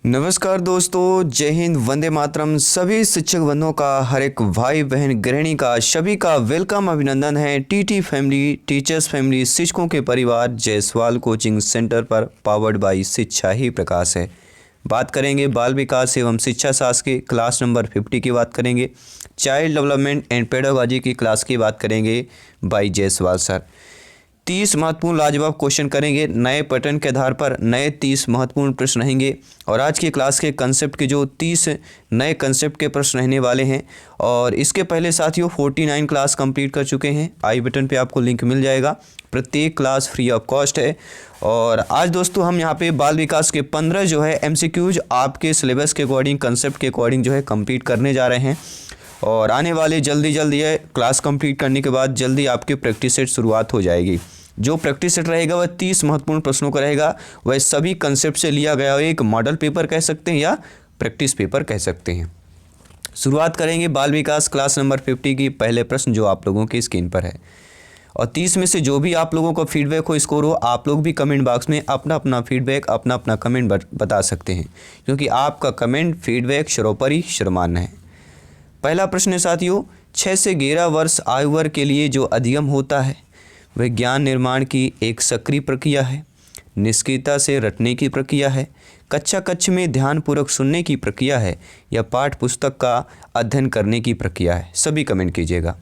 नमस्कार दोस्तों, जय हिंद, वंदे मातरम। सभी शिक्षक बंधुओं का, हर एक भाई बहन गृहिणी का, सभी का वेलकम, अभिनंदन है। टीटी फैमिली, टीचर्स फैमिली, शिक्षकों के परिवार जायसवाल कोचिंग सेंटर पर पावर्ड बाई शिक्षा ही प्रकाश है। बात करेंगे बाल विकास एवं शिक्षा शास्त्र की क्लास नंबर 50 की बात करेंगे। चाइल्ड डेवलपमेंट एंड पेडागोजी की क्लास की बात करेंगे बाई जायसवाल सर। 30 महत्वपूर्ण लाजवाब क्वेश्चन करेंगे। नए पैटर्न के आधार पर नए 30 महत्वपूर्ण प्रश्न रहेंगे और आज की क्लास के कंसेप्ट के जो 30 नए कंसेप्ट के प्रश्न रहने वाले हैं। और इसके पहले साथियों 49 क्लास कंप्लीट कर चुके हैं। आई बटन पे आपको लिंक मिल जाएगा। प्रत्येक क्लास फ्री ऑफ कॉस्ट है। और आज दोस्तों हम यहाँ पे बाल विकास के 15 जो है MCQs आपके सिलेबस के अकॉर्डिंग, कंसेप्ट के अकॉर्डिंग जो है कंप्लीट करने जा रहे हैं। और आने वाले जल्दी ये क्लास कंप्लीट करने के बाद जल्दी आपके प्रैक्टिस सेट शुरुआत हो जाएगी। जो प्रैक्टिस सेट रहेगा वह 30 महत्वपूर्ण प्रश्नों का रहेगा। वह सभी कंसेप्ट से लिया गया एक मॉडल पेपर कह सकते हैं या प्रैक्टिस पेपर कह सकते हैं। शुरुआत करेंगे बाल विकास क्लास नंबर 50 की। पहले प्रश्न जो आप लोगों की स्क्रीन पर है और 30 में से जो भी आप लोगों का फीडबैक हो, स्कोर हो, आप लोग भी कमेंट बॉक्स में अपना अपना फीडबैक, अपना अपना कमेंट बता सकते हैं, क्योंकि आपका कमेंट फीडबैक सर्वोपरि सर्वमान्य है। पहला प्रश्न है साथियों, 6 से 11 वर्ष आयु वर्ग के लिए जो अधिगम होता है वह ज्ञान निर्माण की एक सक्रिय प्रक्रिया है, निष्क्रियता से रटने की प्रक्रिया है, कक्षा में ध्यानपूर्वक सुनने की प्रक्रिया है या पाठ पुस्तक का अध्ययन करने की प्रक्रिया है। सभी कमेंट कीजिएगा।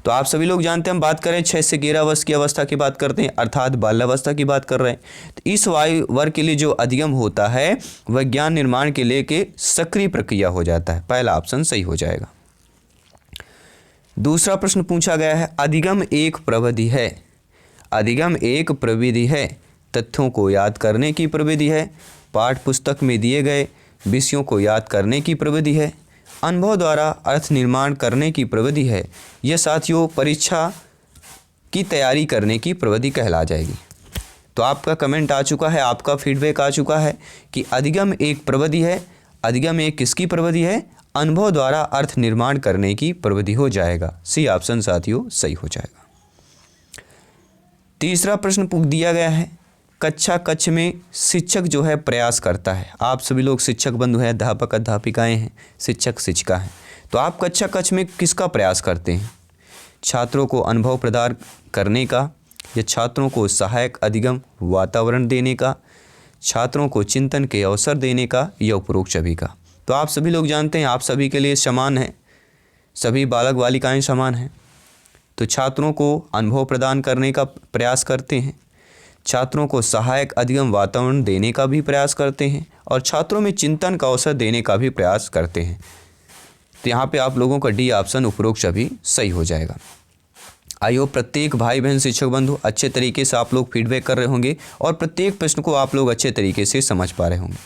तो आप सभी लोग जानते हैं हम बात करें 6 से 11 वर्ष की अवस्था की बात करते हैं, अर्थात बाल्यावस्था की बात कर रहे हैं। तो इस आयु वर्ग के लिए जो अधिगम होता है वह ज्ञान निर्माण के लिए के सक्रिय प्रक्रिया हो जाता है। पहला ऑप्शन सही हो जाएगा। दूसरा प्रश्न पूछा गया है, अधिगम एक प्रविधि है। अधिगम एक प्रविधि है, तथ्यों को याद करने की प्रविधि है, पाठ पुस्तक में दिए गए विषयों को याद करने की प्रविधि है, अनुभव द्वारा अर्थ निर्माण करने की प्रविधि है। यह साथियों परीक्षा की तैयारी करने की प्रविधि कहला जाएगी। तो आपका कमेंट आ चुका है, आपका फीडबैक आ चुका है कि अधिगम एक प्रविधि है। अधिगम एक किसकी प्रविधि है? अनुभव द्वारा अर्थ निर्माण करने की प्रविधि हो जाएगा। सी ऑप्शन साथियों सही हो जाएगा। तीसरा प्रश्न पूछ दिया गया है, कक्षा में शिक्षक जो है प्रयास करता है। आप सभी लोग शिक्षक बंधु हैं, अध्यापक अध्यापिकाएं हैं, शिक्षक शिक्षिका हैं। तो आप कक्षा में किसका प्रयास करते हैं? छात्रों को अनुभव प्रदान करने का या छात्रों को सहायक अधिगम वातावरण देने का, छात्रों को चिंतन के अवसर देने का या उपरोक्त सभी का? तो आप सभी लोग जानते हैं आप सभी के लिए समान है, सभी बालक बालिकाएं समान हैं। तो छात्रों को अनुभव प्रदान करने का प्रयास करते हैं, छात्रों को सहायक अधिगम वातावरण देने का भी प्रयास करते हैं और छात्रों में चिंतन का अवसर देने का भी प्रयास करते हैं। तो यहाँ पे आप लोगों का डी ऑप्शन उपरोक्त सभी सही हो जाएगा। आइए प्रत्येक भाई बहन शिक्षक बंधु अच्छे तरीके से आप लोग फीडबैक कर रहे होंगे और प्रत्येक प्रश्न को आप लोग अच्छे तरीके से समझ पा रहे होंगे।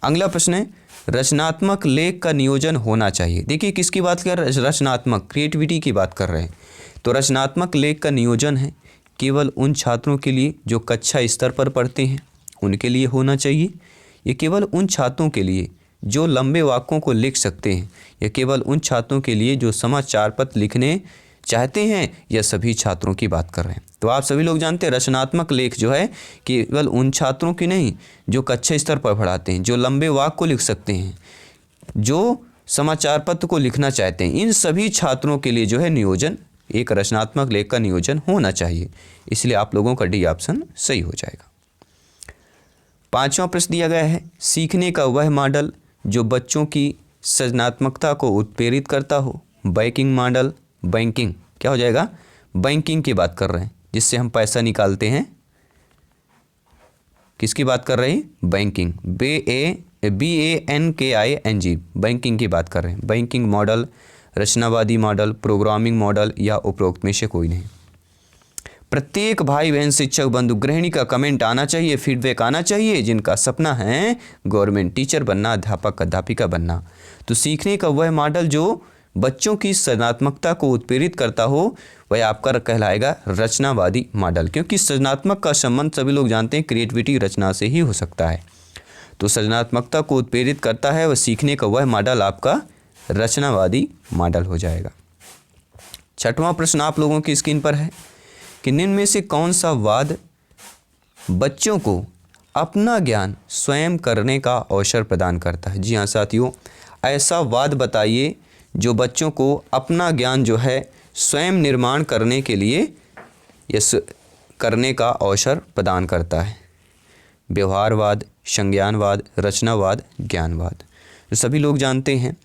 अगला प्रश्न है, रचनात्मक लेख का नियोजन होना चाहिए। देखिए किसकी बात कर रहे हैं? रचनात्मक, क्रिएटिविटी की बात कर रहे हैं। तो रचनात्मक लेख का नियोजन है केवल उन छात्रों के लिए जो कक्षा स्तर पर पढ़ते हैं, उनके लिए होना चाहिए। ये केवल उन छात्रों के लिए जो लंबे वाक्यों को लिख सकते हैं, या केवल उन छात्रों के लिए जो समाचार पत्र लिखने चाहते हैं, या सभी छात्रों की बात कर रहे हैं? तो आप सभी लोग जानते हैं रचनात्मक लेख जो है केवल उन छात्रों की नहीं जो कक्षा स्तर पर पढ़ाते हैं, जो लंबे वाक्य को लिख सकते हैं, जो समाचार पत्र को लिखना चाहते हैं, इन सभी छात्रों के लिए जो है नियोजन, एक रचनात्मक लेख का नियोजन होना चाहिए। इसलिए आप लोगों का डी ऑप्शन सही हो जाएगा। पांचवा प्रश्न दिया गया है, सीखने का वह मॉडल जो बच्चों की सृजनात्मकता को उत्प्रेरित करता हो। बैंकिंग मॉडल, बैंकिंग क्या हो जाएगा? बैंकिंग की बात कर रहे हैं, जिससे हम पैसा निकालते हैं। किसकी बात कर रहे हैं? बैंकिंग, BANKING, बैंकिंग की बात कर रहे हैं। बैंकिंग मॉडल, रचनावादी मॉडल, प्रोग्रामिंग मॉडल या उपरोक्त में से कोई नहीं। प्रत्येक भाई बहन शिक्षक बंधु गृहिणी का कमेंट आना चाहिए, फीडबैक आना चाहिए, जिनका सपना है गवर्नमेंट टीचर बनना, अध्यापक अध्यापिका बनना। तो सीखने का वह मॉडल जो बच्चों की सृजनात्मकता को उत्प्रेरित करता हो वह आपका कहलाएगा रचनावादी मॉडल, क्योंकि सृजनात्मक का संबंध सभी लोग जानते हैं क्रिएटिविटी रचना से ही हो सकता है। तो सृजनात्मकता को उत्प्रेरित करता है वह सीखने का वह मॉडल आपका रचनावादी मॉडल हो जाएगा। छठवां प्रश्न आप लोगों की स्क्रीन पर है कि निम्न में से कौन सा वाद बच्चों को अपना ज्ञान स्वयं करने का अवसर प्रदान करता है। जी हाँ साथियों, ऐसा वाद बताइए जो बच्चों को अपना ज्ञान जो है स्वयं निर्माण करने के लिए करने का अवसर प्रदान करता है। व्यवहारवाद, संज्ञानवाद, रचनावाद, ज्ञानवाद, तो सभी लोग जानते हैं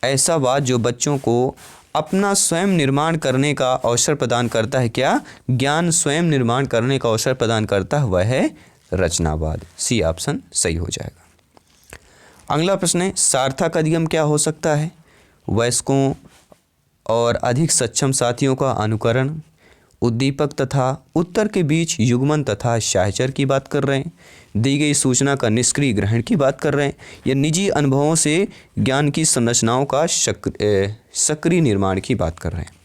ऐसा वाद जो बच्चों को अपना स्वयं निर्माण करने का अवसर प्रदान करता है, क्या ज्ञान स्वयं निर्माण करने का अवसर प्रदान करता है, वह है रचनावाद। सी ऑप्शन सही हो जाएगा। अगला प्रश्न है, सार्थक अधिगम क्या हो सकता है? वयस्कों और अधिक सक्षम साथियों का अनुकरण, उद्दीपक तथा उत्तर के बीच युग्मन तथा साहचर्य की बात कर रहे हैं, दी गई सूचना का निष्क्रिय ग्रहण की बात कर रहे हैं, या निजी अनुभवों से ज्ञान की संरचनाओं का सक्रिय निर्माण की बात कर रहे हैं।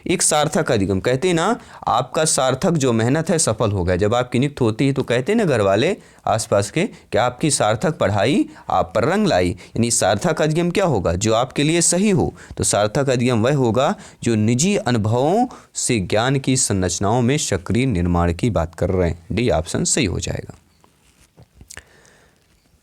एक सार्थक अधिगम, कहते हैं ना आपका सार्थक जो मेहनत है सफल हो गया। जब आपकी नियुक्ति होती है तो कहते हैं ना घर वाले आसपास के कि आपकी सार्थक पढ़ाई आप पर रंग लाई। यानी सार्थक अधिगम क्या होगा? जो आपके लिए सही हो। तो सार्थक अधिगम वह होगा जो निजी अनुभवों से ज्ञान की संरचनाओं में सक्रिय निर्माण की बात कर रहे हैं। डी ऑप्शन सही हो जाएगा।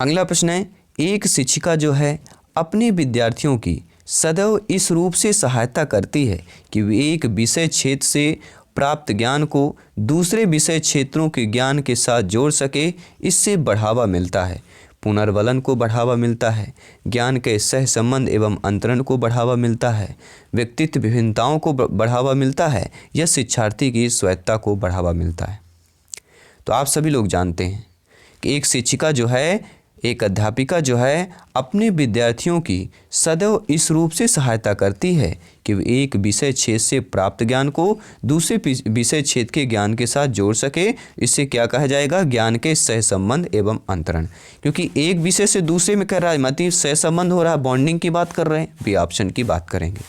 अगला प्रश्न है, एक शिक्षिका जो है अपने विद्यार्थियों की सदैव इस रूप से सहायता करती है कि वे एक विषय क्षेत्र से प्राप्त ज्ञान को दूसरे विषय क्षेत्रों के ज्ञान के साथ जोड़ सके। इससे बढ़ावा मिलता है, पुनर्वलन को बढ़ावा मिलता है, ज्ञान के सह संबंध एवं अंतरण को बढ़ावा मिलता है, व्यक्तित्व विभिन्नताओं को बढ़ावा मिलता है, या शिक्षार्थी की स्वायत्तता को बढ़ावा मिलता है। तो आप सभी लोग जानते हैं कि एक शिक्षिका जो है, एक अध्यापिका जो है अपने विद्यार्थियों की सदैव इस रूप से सहायता करती है कि वे एक विषय क्षेत्र से प्राप्त ज्ञान को दूसरे विषय क्षेत्र के ज्ञान के साथ जोड़ सके। इससे क्या कहा जाएगा? ज्ञान के सहसंबंध एवं अंतरण। क्योंकि एक विषय से दूसरे में कर रहा है, मतलब सहसंबंध हो रहा है, बॉन्डिंग की बात कर रहे हैं। बी ऑप्शन की बात करेंगे।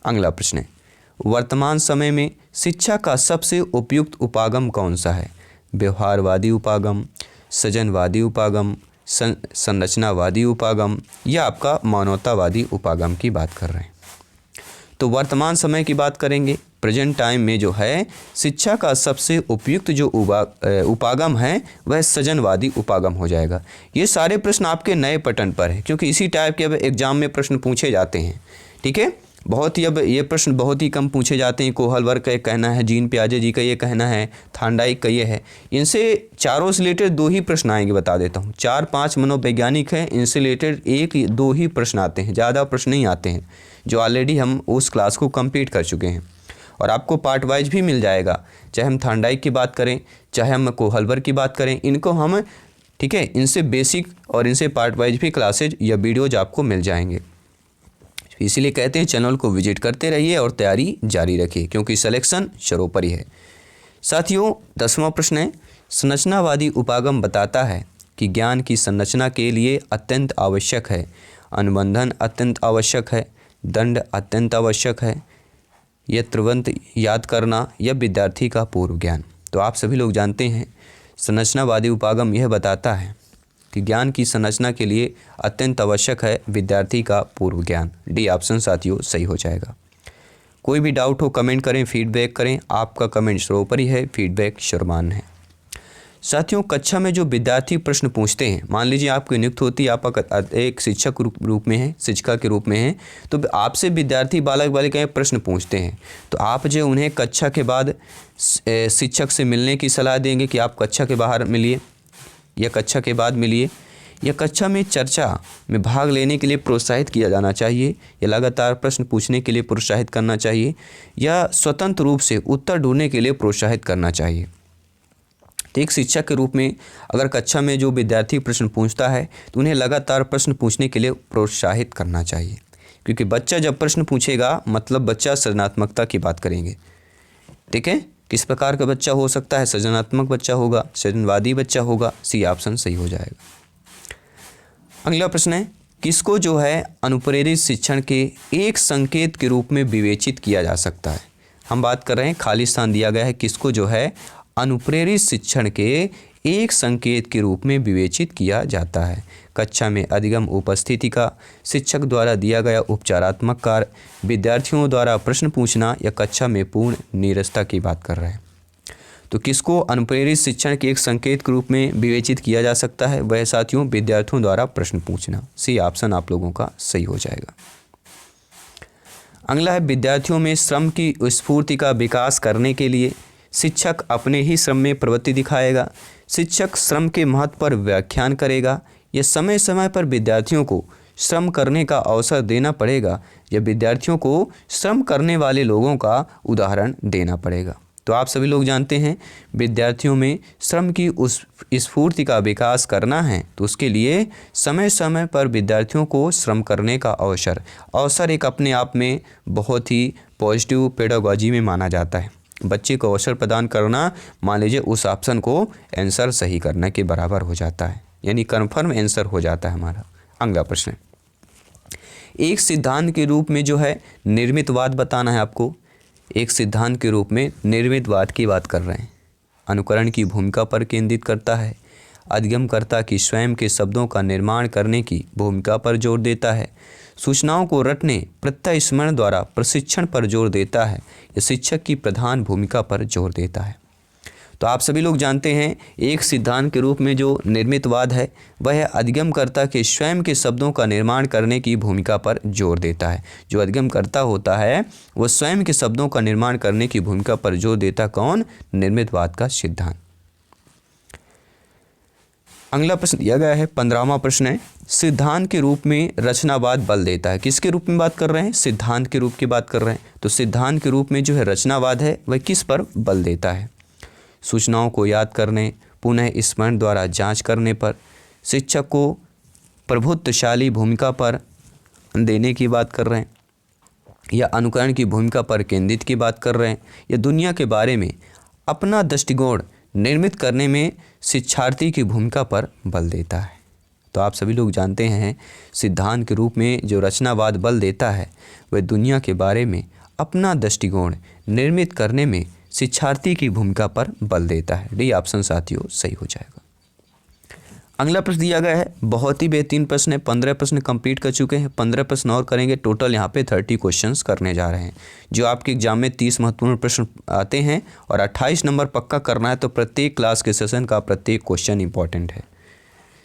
अगला प्रश्न है, वर्तमान समय में शिक्षा का सबसे उपयुक्त उपागम कौन सा है? व्यवहारवादी उपागम, सृजनवादी उपागम, संरचनावादी उपागम, या आपका मानवतावादी उपागम की बात कर रहे हैं। तो वर्तमान समय की बात करेंगे। प्रेजेंट टाइम में जो है शिक्षा का सबसे उपयुक्त जो उपागम है वह सृजनवादी उपागम हो जाएगा। ये सारे प्रश्न आपके नए पैटर्न पर है, क्योंकि इसी टाइप के अब एग्जाम में प्रश्न पूछे जाते हैं। ठीक है, बहुत ही अब ये प्रश्न बहुत ही कम पूछे जाते हैं। कोहलवर्ग का ये कहना है, जीन पियाजे जी का ये कहना है, थांडाइक का ये है। इनसे चारों से रिलेटेड 2 ही प्रश्न आएंगे, बता देता हूँ। 4-5 मनोवैज्ञानिक हैं, इनसे रिलेटेड 1-2 ही प्रश्न आते हैं, ज़्यादा प्रश्न नहीं आते हैं, जो ऑलरेडी हम उस क्लास को कंप्लीट कर चुके हैं। और आपको पार्ट वाइज भी मिल जाएगा, चाहे हम थांडाइक की बात करें, चाहे हम कोहलवर्ग की बात करें, इनको हम ठीक है इनसे बेसिक और इनसे पार्ट वाइज भी क्लासेज या वीडियोज आपको मिल जाएंगे। इसीलिए कहते हैं चैनल को विजिट करते रहिए और तैयारी जारी रखिए, क्योंकि सिलेक्शन सर्वोपरि है। साथियों, 10वां प्रश्न है, संरचनावादी उपागम बताता है कि ज्ञान की संरचना के लिए अत्यंत आवश्यक है, अनुबंधन अत्यंत आवश्यक है, दंड अत्यंत आवश्यक है, यह तुरंत याद करना, या विद्यार्थी का पूर्व ज्ञान। तो आप सभी लोग जानते हैं संरचनावादी उपागम यह बताता है कि ज्ञान की संरचना के लिए अत्यंत आवश्यक है विद्यार्थी का पूर्व ज्ञान। डी ऑप्शन साथियों सही हो जाएगा। कोई भी डाउट हो कमेंट करें, फीडबैक करें। आपका कमेंट सर्वोपरि है, फीडबैक सर्वमान्य है। साथियों, कक्षा में जो विद्यार्थी प्रश्न पूछते हैं, मान लीजिए आपकी नियुक्ति होती है, आप एक शिक्षक रूप में हैं, शिक्षिका के रूप में हैं, तो आपसे विद्यार्थी बालक बालिकाएं प्रश्न पूछते हैं, तो आप जो उन्हें कक्षा के बाद शिक्षक से मिलने की सलाह देंगे कि आप कक्षा के बाहर मिलिए या कक्षा के बाद मिलिए, या कक्षा में चर्चा में भाग लेने के लिए प्रोत्साहित किया जाना चाहिए, या लगातार प्रश्न पूछने के लिए प्रोत्साहित करना चाहिए, या स्वतंत्र रूप से उत्तर ढूंढने के लिए प्रोत्साहित करना चाहिए। तो एक शिक्षक के रूप में अगर कक्षा में जो विद्यार्थी प्रश्न पूछता है तो उन्हें लगातार प्रश्न पूछने के लिए प्रोत्साहित करना चाहिए, क्योंकि बच्चा जब प्रश्न पूछेगा मतलब बच्चा सृजनात्मकता की बात करेंगे। ठीक है, किस प्रकार का बच्चा हो सकता है? सृजनात्मक बच्चा होगा, सृजनवादी बच्चा होगा। सी ऑप्शन सही हो जाएगा। अगला प्रश्न है, किसको जो है अनुप्रेरित शिक्षण के एक संकेत के रूप में विवेचित किया जा सकता है? हम बात कर रहे हैं, खाली स्थान दिया गया है, किसको जो है अनुप्रेरित शिक्षण के एक संकेत के रूप में विवेचित किया जाता है? कक्षा में अधिगम उपस्थिति का, शिक्षक द्वारा दिया गया उपचारात्मक कार्य, विद्यार्थियों द्वारा प्रश्न पूछना, या कक्षा में पूर्ण नीरसता की बात कर रहे हैं। तो किसको अनुप्रेरित शिक्षण के एक संकेत के रूप में विवेचित किया जा सकता है? वह साथियों विद्यार्थियों द्वारा प्रश्न पूछना। सी ऑप्शन आप लोगों का सही हो जाएगा। अगला है विद्यार्थियों में श्रम की स्फूर्ति का विकास करने के लिए शिक्षक अपने ही श्रम में प्रवृत्ति दिखाएगा। शिक्षक श्रम के महत्व पर व्याख्यान करेगा। यह समय समय पर विद्यार्थियों को श्रम करने का अवसर देना पड़ेगा। या विद्यार्थियों को श्रम करने वाले लोगों का उदाहरण देना पड़ेगा। तो आप सभी लोग जानते हैं विद्यार्थियों में श्रम की उस स्फूर्ति का विकास करना है तो उसके लिए समय समय पर विद्यार्थियों को श्रम करने का अवसर एक अपने आप में बहुत ही पॉजिटिव पेडागॉजी में माना जाता है। बच्चे को अवसर प्रदान करना मान लीजिए उस ऑप्शन को आंसर सही करने के बराबर हो जाता है, यानी कन्फर्म आंसर हो जाता है हमारा। अगला प्रश्न, एक सिद्धांत के रूप में जो है निर्मितवाद बताना है आपको। एक सिद्धांत के रूप में निर्मितवाद की बात कर रहे हैं। अनुकरण की भूमिका पर केंद्रित करता है। अधिगमकर्ता की स्वयं के शब्दों का निर्माण करने की भूमिका पर जोर देता है। सूचनाओं को रटने प्रत्यय स्मरण द्वारा प्रशिक्षण पर जोर देता है। यह शिक्षक की प्रधान भूमिका पर जोर देता है। तो आप सभी लोग जानते हैं एक सिद्धांत के रूप में जो निर्मितवाद है वह अधिगमकर्ता के स्वयं के शब्दों का निर्माण करने की भूमिका पर जोर देता है। जो अधिगमकर्ता होता है वह स्वयं के शब्दों का निर्माण करने की भूमिका पर जोर देता कौन? निर्मितवाद का सिद्धांत। अगला प्रश्न दिया गया है 15वां प्रश्न है, सिद्धांत के रूप में रचनावाद बल देता है। किसके रूप में बात कर रहे हैं? सिद्धांत के रूप की बात कर रहे हैं। तो सिद्धांत के रूप में जो है रचनावाद है वह किस पर बल देता है? सूचनाओं को याद करने, पुनः स्मरण द्वारा जांच करने पर, शिक्षक को प्रभुत्वशाली भूमिका पर देने की बात कर रहे हैं, या अनुकरण की भूमिका पर केंद्रित की बात कर रहे हैं, या दुनिया के बारे में अपना दृष्टिकोण निर्मित करने में शिक्षार्थी की भूमिका पर बल देता है। तो आप सभी लोग जानते हैं सिद्धांत के रूप में जो रचनावाद बल देता है वह दुनिया के बारे में अपना दृष्टिकोण निर्मित करने में शिक्षार्थी की भूमिका पर बल देता है। डी ऑप्शन साथियों सही हो जाएगा। अगला प्रश्न दिया गया है, बहुत ही बेहतरीन प्रश्न है। 15 प्रश्न कंप्लीट कर चुके हैं, 15 प्रश्न और करेंगे। टोटल यहाँ पे 30 क्वेश्चंस करने जा रहे हैं। जो आपके एग्जाम में 30 महत्वपूर्ण प्रश्न आते हैं और 28 नंबर पक्का करना है, तो प्रत्येक क्लास के सेशन का प्रत्येक क्वेश्चन इंपॉर्टेंट है।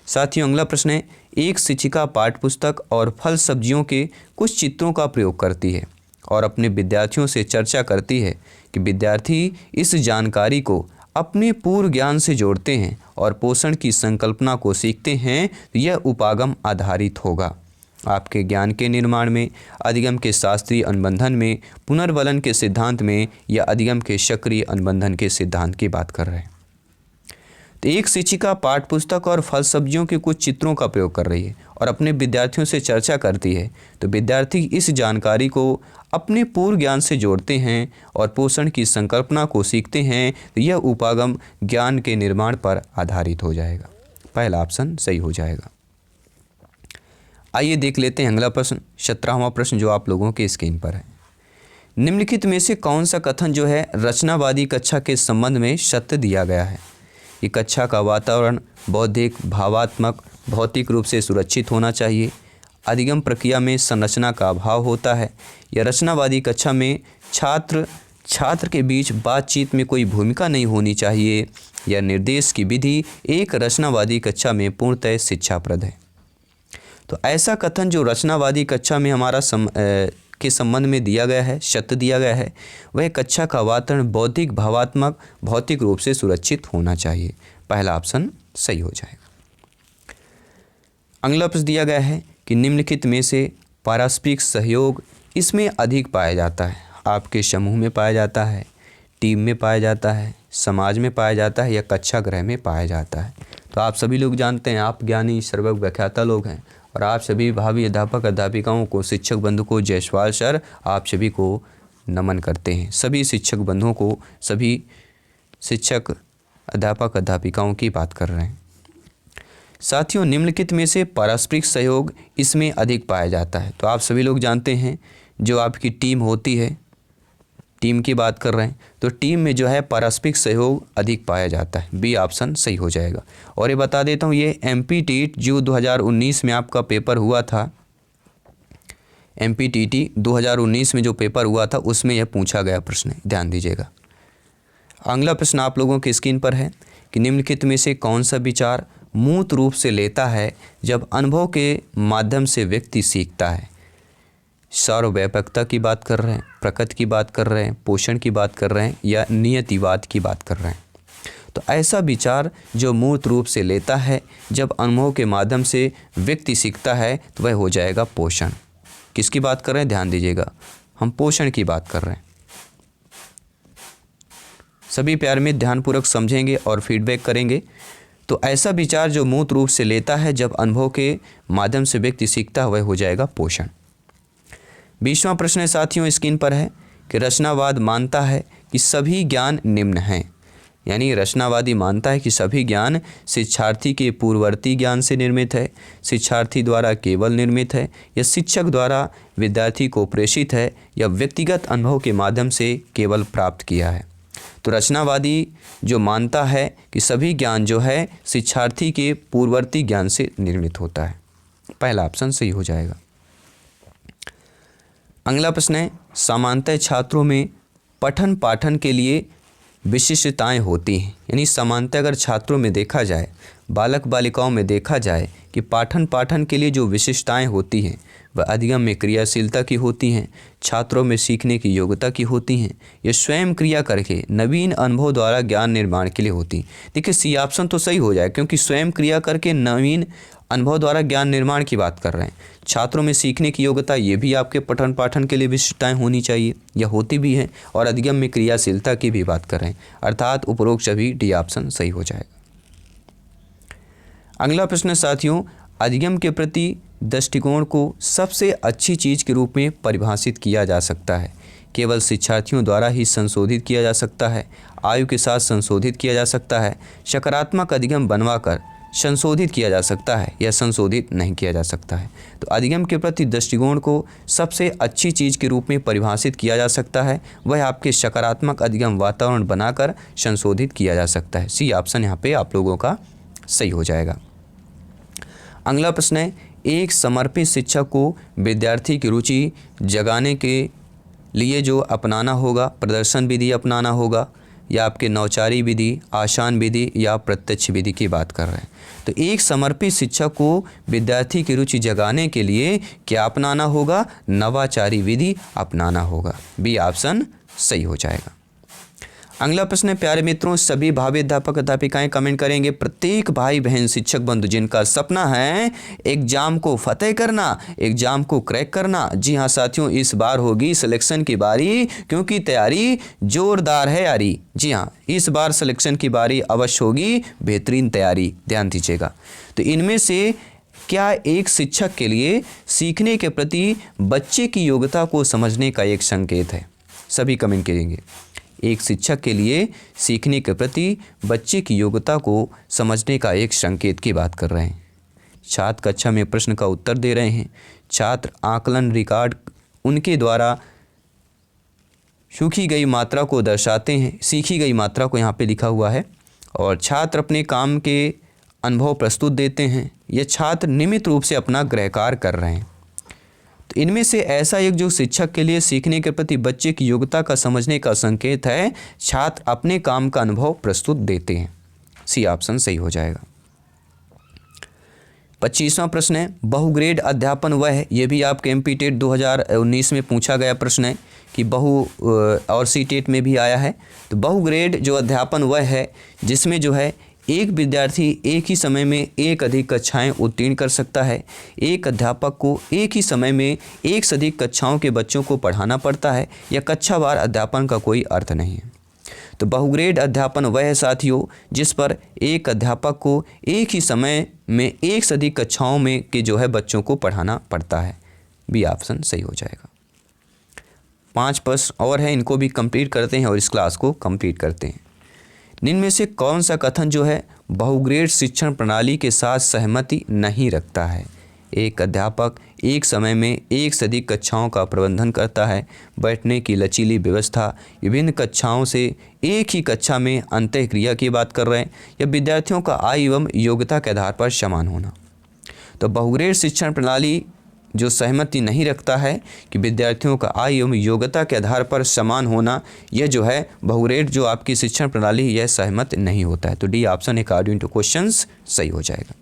साथियों अगला प्रश्न है, एक शिक्षिका पाठ्यपुस्तक और फल सब्जियों के कुछ चित्रों का प्रयोग करती है और अपने विद्यार्थियों से चर्चा करती है कि विद्यार्थी इस जानकारी को अपने पूर्व ज्ञान से जोड़ते हैं और पोषण की संकल्पना को सीखते हैं, तो यह उपागम आधारित होगा। आपके ज्ञान के निर्माण में, अधिगम के शास्त्रीय अनुबंधन में, पुनर्वलन के सिद्धांत में, या अधिगम के सक्रिय अनुबंधन के सिद्धांत की बात कर रहे हैं। तो एक शिक्षिका पाठ्यपुस्तक और फल सब्जियों के कुछ चित्रों का प्रयोग कर रही है और अपने विद्यार्थियों से चर्चा करती है, तो विद्यार्थी इस जानकारी को अपने पूर्व ज्ञान से जोड़ते हैं और पोषण की संकल्पना को सीखते हैं, तो यह उपागम ज्ञान के निर्माण पर आधारित हो जाएगा। पहला ऑप्शन सही हो जाएगा। आइए देख लेते हैं अगला प्रश्न, 17वां प्रश्न जो आप लोगों के स्क्रीन पर है। निम्नलिखित में से कौन सा कथन जो है रचनावादी कक्षा के संबंध में सत्य दिया गया है? कि कक्षा का वातावरण बौद्धिक, भावात्मक, भौतिक रूप से सुरक्षित होना चाहिए, अधिगम प्रक्रिया में संरचना का अभाव होता है, या रचनावादी कक्षा में छात्र के बीच बातचीत में कोई भूमिका नहीं होनी चाहिए, या निर्देश की विधि एक रचनावादी कक्षा में पूर्णतः शिक्षाप्रद है। तो ऐसा कथन जो रचनावादी कक्षा में हमारा के संबंध में दिया गया है, सत्य दिया गया है, वह कक्षा का वातावरण बौद्धिक, भावात्मक, भौतिक रूप से सुरक्षित होना चाहिए। पहला ऑप्शन सही हो जाएगा। अगला प्रश्न दिया गया है कि निम्नलिखित में से पारस्परिक सहयोग इसमें अधिक पाया जाता है? आपके समूह में पाया जाता है, टीम में पाया जाता है, समाज में पाया जाता है, या कक्षा गृह में पाया जाता है? तो आप सभी लोग जानते हैं, आप ज्ञानी सर्वज्ञ व्याख्याता लोग हैं और आप सभी भावी अध्यापक अध्यापिकाओं को, शिक्षक बंधु को जायसवाल सर आप सभी को नमन करते हैं। सभी शिक्षक बंधुओं को, सभी शिक्षक अध्यापक अध्यापिकाओं की बात कर रहे हैं। साथियों निम्नलिखित में से पारस्परिक सहयोग इसमें अधिक पाया जाता है? तो आप सभी लोग जानते हैं जो आपकी टीम होती है, टीम की बात कर रहे हैं, तो टीम में जो है पारस्परिक सहयोग अधिक पाया जाता है। बी ऑप्शन सही हो जाएगा। और ये बता देता हूँ, ये MPTET जो 2019 में आपका पेपर हुआ था, MPTET 2019 में जो पेपर हुआ था उसमें यह पूछा गया प्रश्न है, ध्यान दीजिएगा। अगला प्रश्न आप लोगों की स्क्रीन पर है कि निम्नलिखित में से कौन सा विचार मूर्त रूप से लेता है जब अनुभव के माध्यम से व्यक्ति सीखता है। सर्वव्यापकता की बात कर रहे हैं, प्रकृति की बात कर रहे हैं, पोषण की बात कर रहे हैं या नियतिवाद की बात कर रहे हैं। तो ऐसा विचार जो मूर्त रूप से लेता है जब अनुभव के माध्यम से व्यक्ति सीखता है तो वह हो जाएगा पोषण। किसकी बात कर रहे हैं, ध्यान दीजिएगा, हम पोषण की बात कर रहे हैं। सभी प्यार में ध्यानपूर्वक समझेंगे और फीडबैक करेंगे। तो ऐसा विचार जो मूर्त रूप से लेता है जब अनुभव के माध्यम से व्यक्ति सीखता है वह हो जाएगा पोषण। 20वां प्रश्न है साथियों स्क्रीन पर है कि रचनावाद मानता है कि सभी ज्ञान निम्न हैं। यानी रचनावादी मानता है कि सभी ज्ञान शिक्षार्थी के पूर्ववर्ती ज्ञान से निर्मित है, शिक्षार्थी द्वारा केवल निर्मित है, या शिक्षक द्वारा विद्यार्थी को प्रेषित है, या व्यक्तिगत अनुभव के माध्यम से केवल प्राप्त किया है। तो रचनावादी जो मानता है कि सभी ज्ञान जो है शिक्षार्थी के पूर्ववर्ती ज्ञान से निर्मित होता है। पहला ऑप्शन सही हो जाएगा। अगला प्रश्न है सामान्यतः छात्रों में पठन पाठन के लिए विशिष्टताएं होती हैं। यानी सामान्यतः अगर छात्रों में देखा जाए, बालक बालिकाओं में देखा जाए कि पाठन पाठन के लिए जो विशिष्टताएं होती हैं वह अधिगम में क्रियाशीलता की होती हैं, छात्रों में सीखने की योग्यता की होती हैं, ये स्वयं क्रिया करके नवीन अनुभव द्वारा ज्ञान निर्माण के लिए होती हैं। देखिए सी ऑप्शन तो सही हो जाए क्योंकि स्वयं क्रिया करके नवीन अनुभव द्वारा ज्ञान निर्माण की बात कर रहे हैं। छात्रों में सीखने की योग्यता ये भी आपके पठन पाठन के लिए विशिष्टताएं होनी चाहिए या होती भी हैं, और अधिगम में क्रियाशीलता की भी बात कर रहे हैं, अर्थात उपरोक्त सभी डी ऑप्शन सही हो जाएगा। अगला प्रश्न साथियों, अधिगम के प्रति दृष्टिकोण को सबसे अच्छी चीज़ के रूप में परिभाषित किया जा सकता है। केवल शिक्षार्थियों द्वारा ही संशोधित किया जा सकता है, आयु के साथ संशोधित किया जा सकता है, सकारात्मक अधिगम बनवाकर संशोधित किया जा सकता है, या संशोधित नहीं किया जा सकता है। तो अधिगम के प्रति दृष्टिकोण को सबसे अच्छी चीज़ के रूप में परिभाषित किया जा सकता है, वह आपके सकारात्मक अधिगम वातावरण बनाकर संशोधित किया जा सकता है। सी ऑप्शन यहाँ पे आप लोगों का सही हो जाएगा। अगला प्रश्न है एक समर्पित शिक्षक को विद्यार्थी की रुचि जगाने के लिए जो अपनाना होगा, प्रदर्शन विधि अपनाना होगा, या आपके नौचारी विधि, आसान विधि या प्रत्यक्ष विधि की बात कर रहे हैं। तो एक समर्पित शिक्षक को विद्यार्थी की रुचि जगाने के लिए क्या अपनाना होगा, नवाचारी विधि अपनाना होगा। बी ऑप्शन सही हो जाएगा। अगला प्रश्न है प्यारे मित्रों, सभी भावी अध्यापक अध्यापिकाएं कमेंट करेंगे। प्रत्येक भाई बहन शिक्षक बंधु जिनका सपना है एग्जाम को फतेह करना, एग्जाम को क्रैक करना, जी हाँ साथियों इस बार होगी सिलेक्शन की बारी, क्योंकि तैयारी जोरदार है यारी। जी हाँ इस बार सिलेक्शन की बारी अवश्य होगी, बेहतरीन तैयारी, ध्यान दीजिएगा। तो इनमें से क्या एक शिक्षक के लिए सीखने के प्रति बच्चे की योग्यता को समझने का एक संकेत है? सभी कमेंट करेंगे। एक शिक्षक के लिए सीखने के प्रति बच्चे की योग्यता को समझने का एक संकेत की बात कर रहे हैं। छात्र कक्षा में प्रश्न का उत्तर दे रहे हैं, छात्र आकलन रिकॉर्ड उनके द्वारा सीखी गई मात्रा को दर्शाते हैं, सीखी गई मात्रा को यहाँ पे लिखा हुआ है, और छात्र अपने काम के अनुभव प्रस्तुत देते हैं। ये छात्र नियमित रूप से अपना गृहकार्य कर रहे हैं। तो इनमें से ऐसा एक जो शिक्षक के लिए सीखने के प्रति बच्चे की योग्यता का समझने का संकेत है, छात्र अपने काम का अनुभव प्रस्तुत देते हैं। सी ऑप्शन सही हो जाएगा। 25वां प्रश्न है बहुग्रेड अध्यापन वह है, ये भी आपके एमपी टेट 2019 में पूछा गया प्रश्न है कि और सी टेट में भी आया है। तो बहुग्रेड जो अध्यापन वह है जिसमें जो है एक विद्यार्थी एक ही समय में एक अधिक कक्षाएं उत्तीर्ण कर सकता है। एक अध्यापक को एक ही समय में एक से अधिक कक्षाओं के बच्चों को पढ़ाना पड़ता है, या कक्षावार अध्यापन का कोई अर्थ नहीं है। तो बहुग्रेड अध्यापन वह है साथियों जिस पर एक अध्यापक को एक ही समय में एक से अधिक कक्षाओं में के जो है बच्चों को पढ़ाना पड़ता है। बी ऑप्शन सही हो जाएगा। 5 प्रश्न और हैं, इनको भी कंप्लीट करते हैं और इस क्लास को कंप्लीट करते हैं। निम्न में से कौन सा कथन जो है बहुग्रेड शिक्षण प्रणाली के साथ सहमति नहीं रखता है? एक अध्यापक एक समय में एक से अधिक कक्षाओं का प्रबंधन करता है, बैठने की लचीली व्यवस्था, विभिन्न कक्षाओं से एक ही कक्षा में अंतःक्रिया की बात कर रहे हैं, या विद्यार्थियों का आयु एवं योग्यता के आधार पर समान होना। तो बहुग्रेड शिक्षण प्रणाली जो सहमति नहीं रखता है कि विद्यार्थियों का आय एवं योग्यता के आधार पर समान होना, यह जो है बहुरेट जो आपकी शिक्षण प्रणाली यह सहमत नहीं होता है। तो D option according two questions सही हो जाएगा।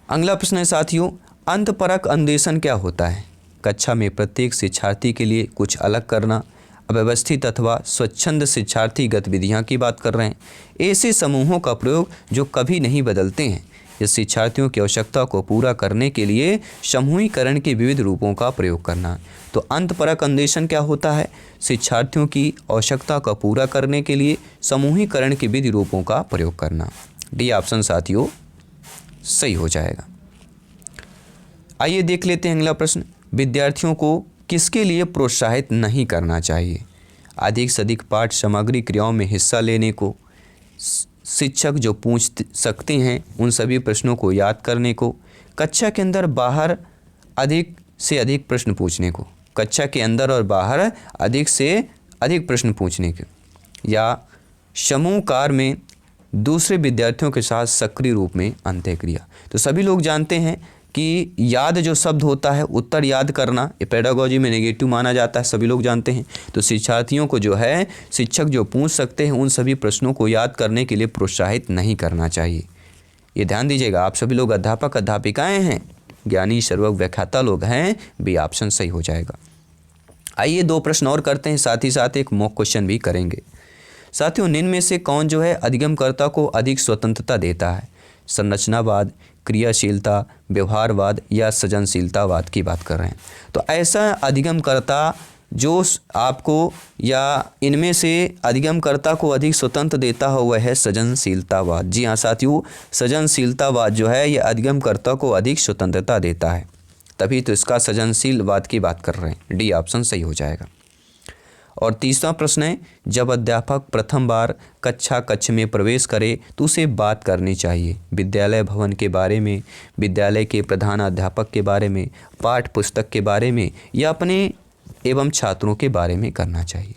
अगला प्रश्न है साथियों, अंतपरक अन्वेषण क्या होता है? कक्षा में प्रत्येक शिक्षार्थी के लिए कुछ अलग करना, अव्यवस्थित अथवा स्वच्छंद शिक्षार्थी गतिविधियां की बात कर रहे हैं। ऐसे समूहों का प्रयोग जो कभी नहीं बदलते हैं। इस शिक्षार्थियों की आवश्यकता को पूरा करने के लिए समूहीकरण के विविध रूपों का प्रयोग करना। तो अंतपरक अन्वेषण क्या होता है? शिक्षार्थियों की आवश्यकता को पूरा करने के लिए समूहीकरण के विविध रूपों का प्रयोग करना। डी ऑप्शन साथियों सही हो जाएगा। आइए देख लेते हैं अगला प्रश्न, विद्यार्थियों को किसके लिए प्रोत्साहित नहीं करना चाहिए? अधिक से अधिक पाठ सामग्री क्रियाओं में हिस्सा लेने को, शिक्षक जो पूछ सकते हैं उन सभी प्रश्नों को याद करने को, कक्षा के अंदर बाहर अधिक से अधिक प्रश्न पूछने को, कक्षा के अंदर और बाहर अधिक से अधिक प्रश्न पूछने के, या समूह कार्य में दूसरे विद्यार्थियों के साथ सक्रिय रूप में अंत्यक्रिया। तो सभी लोग जानते हैं कि याद जो शब्द होता है, उत्तर याद करना, ये पेडागोजी में नेगेटिव माना जाता है, सभी लोग जानते हैं। तो शिक्षार्थियों को जो है शिक्षक जो पूछ सकते हैं उन सभी प्रश्नों को याद करने के लिए प्रोत्साहित नहीं करना चाहिए। ये ध्यान दीजिएगा, आप सभी लोग अध्यापक अध्यापिकाएं हैं, ज्ञानी सर्वज्ञ व्याख्याता लोग हैं, बी ऑप्शन सही हो जाएगा। आइए 2 प्रश्न और करते हैं, साथ ही साथ एक मॉक क्वेश्चन भी करेंगे। साथियों, निम्न में से कौन जो है अधिगमकर्ता को अधिक स्वतंत्रता देता है? संरचनावाद, क्रियाशीलता, व्यवहारवाद या सृजनशीलतावाद की बात कर रहे हैं। तो ऐसा अधिगमकर्ता जो आपको या इनमें से अधिगमकर्ता को अधिक स्वतंत्र देता हो वह है सृजनशीलतावाद। जी हाँ साथियों, सृजनशीलतावाद जो है यह अधिगमकर्ता को अधिक स्वतंत्रता देता है, तभी तो इसका सृजनशीलवाद की बात कर रहे हैं। डी ऑप्शन सही हो जाएगा। और तीसरा प्रश्न है, जब अध्यापक प्रथम बार कक्ष में प्रवेश करे तो उसे बात करनी चाहिए विद्यालय भवन के बारे में, विद्यालय के प्रधान अध्यापक के बारे में, पाठ्य पुस्तक के बारे में, या अपने एवं छात्रों के बारे में करना चाहिए।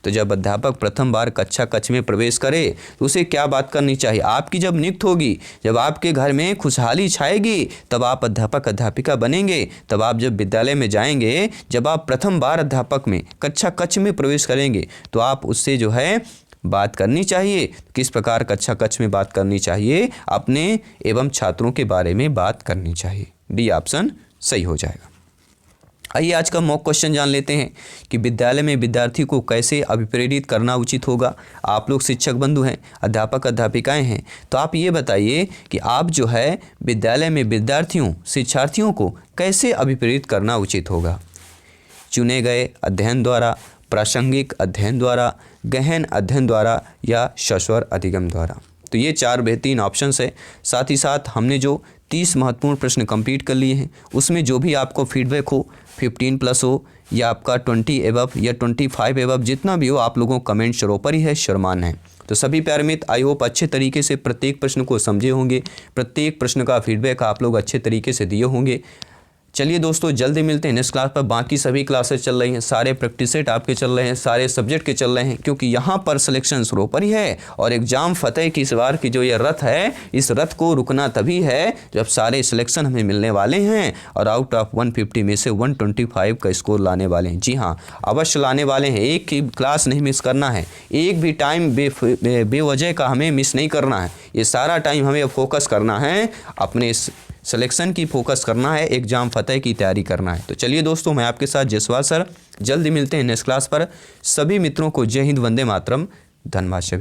तो जब अध्यापक प्रथम बार कक्ष में प्रवेश करे तो उसे क्या बात करनी चाहिए? आपकी जब नियुक्ति होगी, जब आपके घर में खुशहाली छाएगी, तब आप अध्यापक अध्यापिका बनेंगे। तब आप जब विद्यालय में जाएंगे, जब आप प्रथम बार अध्यापक में कक्ष में प्रवेश करेंगे तो आप उससे जो है बात करनी चाहिए। किस प्रकार कक्ष में बात करनी चाहिए? अपने एवं छात्रों के बारे में बात करनी चाहिए। डी ऑप्शन सही हो जाएगा। आइए आज का मॉक क्वेश्चन जान लेते हैं कि विद्यालय में विद्यार्थी को कैसे अभिप्रेरित करना उचित होगा। आप लोग शिक्षक बंधु हैं, अध्यापक अध्यापिकाएं हैं, तो आप ये बताइए कि आप जो है विद्यालय में विद्यार्थियों शिक्षार्थियों को कैसे अभिप्रेरित करना उचित होगा? चुने गए अध्ययन द्वारा, प्रासंगिक अध्ययन द्वारा, गहन अध्ययन द्वारा या सस्वर अधिगम द्वारा। तो ये 4 बेहतरीन ऑप्शंस है। साथ ही साथ हमने जो 30 महत्वपूर्ण प्रश्न कंप्लीट कर लिए हैं, उसमें जो भी आपको फीडबैक हो, 15+ हो या आपका 20 एबव या 25 एबव, जितना भी हो आप लोगों को कमेंट शरो पर ही है, शर्मान है। तो सभी प्यारे मित्र, आई होप अच्छे तरीके से प्रत्येक प्रश्न को समझे होंगे, प्रत्येक प्रश्न का फीडबैक आप लोग अच्छे तरीके से दिए होंगे। चलिए दोस्तों, जल्दी मिलते हैं नेक्स्ट क्लास पर। बाकी सभी क्लासेस चल रही हैं, सारे प्रैक्टिस सेट आपके चल रहे हैं, सारे सब्जेक्ट के चल रहे हैं, क्योंकि यहाँ पर सिलेक्शन शुरू पर ही है। और एग्जाम फतेह की इस बार की जो ये रथ है, इस रथ को रुकना तभी है जब सारे सिलेक्शन हमें मिलने वाले हैं और आउट ऑफ 150 में से 125 का स्कोर लाने वाले हैं। जी हाँ, अवश्य लाने वाले हैं। एक ही क्लास नहीं मिस करना है, एक भी टाइम बेवजह का हमें मिस नहीं करना है। ये सारा टाइम हमें फोकस करना है, अपने सिलेक्शन की फोकस करना है, एग्जाम फतेह की तैयारी करना है। तो चलिए दोस्तों, मैं आपके साथ जयसवाल सर, जल्दी मिलते हैं नेक्स्ट क्लास पर। सभी मित्रों को जय हिंद, वंदे मातरम, धन्यवाद सभी।